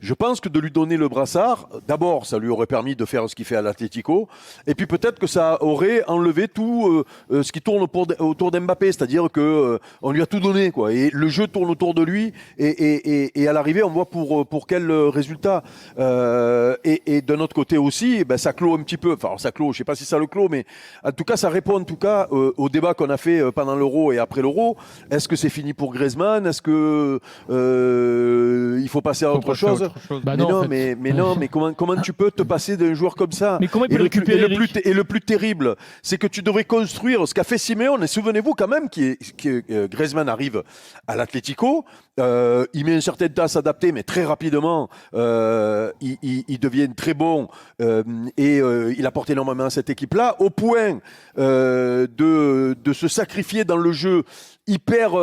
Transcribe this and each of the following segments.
Je pense que de lui donner le brassard, d'abord, ça lui aurait permis de faire ce qu'il fait à l'Atlético, et puis peut-être que ça aurait enlevé tout ce qui tourne autour d'Mbappé, c'est-à-dire que on lui a tout donné, quoi. Et le jeu tourne autour de lui, et à l'arrivée, on voit pour quel résultat. Et de notre côté aussi, ben, ça clôt un petit peu. Enfin, ça clôt, je sais pas si ça le clôt, mais en tout cas, ça répond en tout cas au débat qu'on a fait pendant l'Euro et après l'Euro. Est-ce que c'est fini pour Griezmann? Est-ce que il faut passer à autre chose? Bah non, mais comment tu peux te passer d'un joueur comme ça? Mais comment il peut le récupérer, et le plus terrible, c'est que tu devrais construire ce qu'a fait Simeone. Et souvenez-vous quand même que Griezmann arrive à l'Atlético. Il met un certain temps à s'adapter, mais très rapidement, il devient très bon et il apporte énormément à cette équipe-là, au point de se sacrifier dans le jeu hyper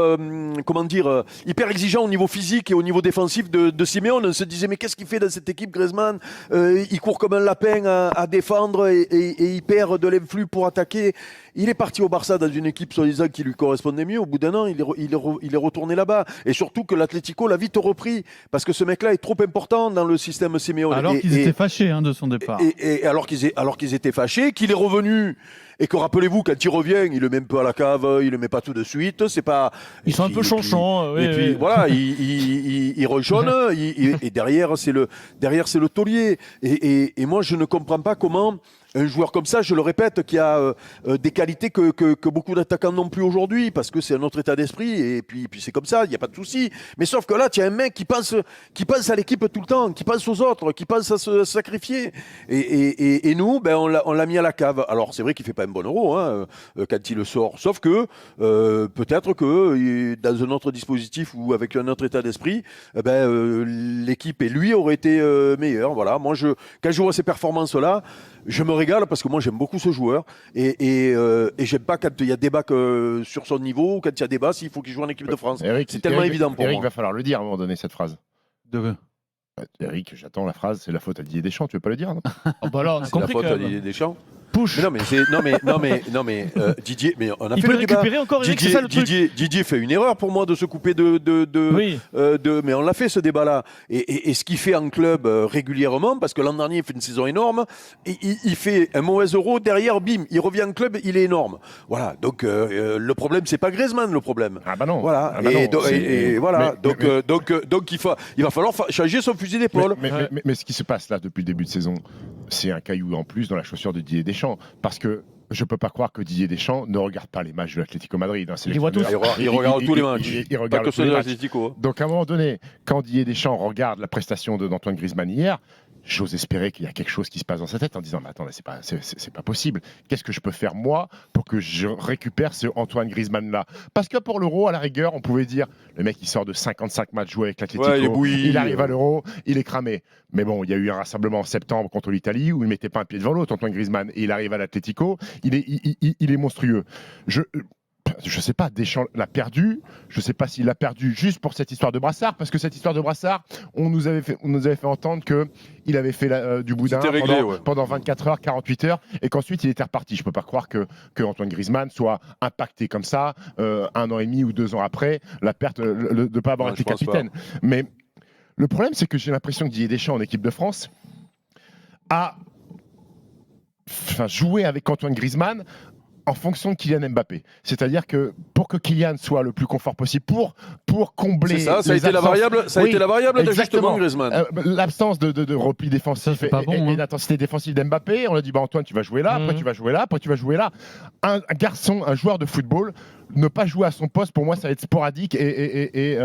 exigeant au niveau physique et au niveau défensif de Simeone. On se disait, mais qu'est-ce qu'il fait dans cette équipe, Griezmann? Il court comme un lapin à défendre et il perd de l'influx pour attaquer. Il est parti au Barça dans une équipe soi-disant qui lui correspondait mieux. Au bout d'un an, il est retourné là-bas. Et surtout que l'Atlético l'a vite repris, parce que ce mec-là est trop important dans le système Simeone. Alors qu'ils étaient fâchés de son départ. Et alors qu'ils étaient fâchés, qu'il est revenu. Et que rappelez-vous, quand il revient, il le met un peu à la cave, il le met pas tout de suite. C'est pas. Ils sont un peu chanchants. Et puis voilà, il ronchonne. Et derrière, c'est le taulier. Et moi, je ne comprends pas comment un joueur comme ça, je le répète, qui a des qualités que beaucoup d'attaquants n'ont plus aujourd'hui, parce que c'est un autre état d'esprit, et puis c'est comme ça, il n'y a pas de souci. Mais sauf que là, tu as un mec qui pense à l'équipe tout le temps, qui pense aux autres, qui pense à se sacrifier. Et nous, ben, on l'a mis à la cave. Alors c'est vrai qu'il ne fait pas un bon Euro quand il le sort, sauf que peut-être que dans un autre dispositif ou avec un autre état d'esprit, l'équipe et lui auraient été meilleurs. Voilà. Moi, quand je vois ces performances-là, je me régale parce que moi j'aime beaucoup ce joueur et j'aime pas quand il y a débat sur son niveau ou quand il y a débat s'il faut qu'il joue en équipe de France. Eric, c'est tellement évident pour Eric, moi. Il va falloir le dire à un moment donné cette phrase. Eric, j'attends la phrase, c'est la faute à Didier Deschamps, tu veux pas le dire non? Oh bah là, on a C'est la compris faute quand à même. Didier Deschamps. Push. Mais Didier, mais on a Il fait peut le débat. récupérer encore, Eric, c'est ça le truc. Didier fait une erreur pour moi de se couper Oui. mais on l'a fait ce débat-là. Et ce qu'il fait en club régulièrement, parce que l'an dernier il fait une saison énorme, il fait un mauvais Euro, derrière, bim, il revient en club, il est énorme. Voilà. Donc le problème, c'est pas Griezmann le problème. Ah bah non. Voilà. Ah bah non, Voilà. Mais- Donc il va falloir changer son fusil d'épaule. Mais ce qui se passe là depuis le début de saison, c'est un caillou en plus dans la chaussure de Didier Deschamps. Parce que je ne peux pas croire que Didier Deschamps ne regarde pas les matchs de l'Atlético Madrid. Il les voit tous. Il regarde tous les matchs. Il Pas regarde que tous ceux les de matchs. l'Atlético. Donc à un moment donné, quand Didier Deschamps regarde la prestation d'Antoine Griezmann hier, j'ose espérer qu'il y a quelque chose qui se passe dans sa tête en disant mais attends, c'est pas possible. Qu'est-ce que je peux faire moi pour que je récupère ce Antoine Griezmann là? Parce que pour l'Euro, à la rigueur, on pouvait dire le mec il sort de 55 matchs joués avec l'Atlético, Ouais, il est bouilli. il arrive à l'Euro, il est cramé. Mais bon, il y a eu un rassemblement en septembre contre l'Italie où il mettait pas un pied devant l'autre, Antoine Griezmann, et il arrive à l'Atlético, il est monstrueux. Je sais pas, Deschamps l'a perdu. Je sais pas s'il l'a perdu juste pour cette histoire de brassard, parce que cette histoire de brassard, on nous avait fait entendre que il avait fait du boudin pendant 24 heures, 48 heures, et qu'ensuite il était reparti. Je peux pas croire que Antoine Griezmann soit impacté comme ça 1 an et demi ou 2 ans après la perte de ne pas avoir été capitaine. Mais le problème, c'est que j'ai l'impression que Didier Deschamps en équipe de France a joué avec Antoine Griezmann en fonction de Kylian Mbappé. C'est-à-dire que pour que Kylian soit le plus confort possible, pour combler. C'est ça, ça a été la variable d'ajustement Griezmann. L'absence de repli défensif et d'intensité défensive d'Mbappé, on a dit Antoine, tu vas jouer là, après tu vas jouer là, après tu vas jouer là. Un garçon, un joueur de football, ne pas jouer à son poste, pour moi, ça va être sporadique et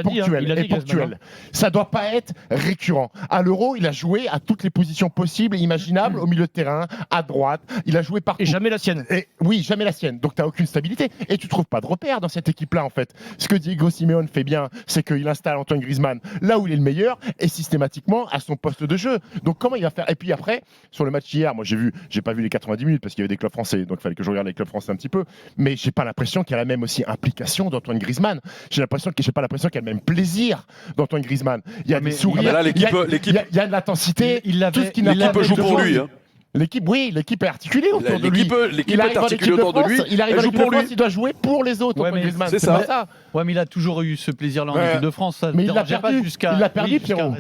ponctuel. Ça doit pas être récurrent. À l'Euro, il a joué à toutes les positions possibles et imaginables, au milieu de terrain, à droite. Il a joué partout. Et jamais la sienne. Oui, jamais la sienne. Donc, tu n'as aucune stabilité. Et tu ne trouves pas de repère dans cette équipe-là, en fait. Ce que Diego Simeone fait bien, c'est qu'il installe Antoine Griezmann là où il est le meilleur et systématiquement à son poste de jeu. Donc, comment il va faire? Et puis après, sur le match hier, moi, j'ai pas vu les 90 minutes parce qu'il y avait des clubs français. Donc, il fallait que je regarde les clubs français un petit peu. Mais j'ai pas l'impression qu'il y a la même aussi implication d'Antoine Griezmann. J'ai pas l'impression qu'il y a le même plaisir d'Antoine Griezmann. Il y a des sourires, il y a de l'intensité. L'équipe joue pour lui. L'équipe est articulée autour de lui. L'équipe est articulée autour de lui. Il arrive à l'équipe de France, il doit jouer pour les autres. Griezmann, c'est ça. Ouais, mais il a toujours eu ce plaisir-là en équipe de France. Ça mais il l'a perdu. perdu, Pierrot.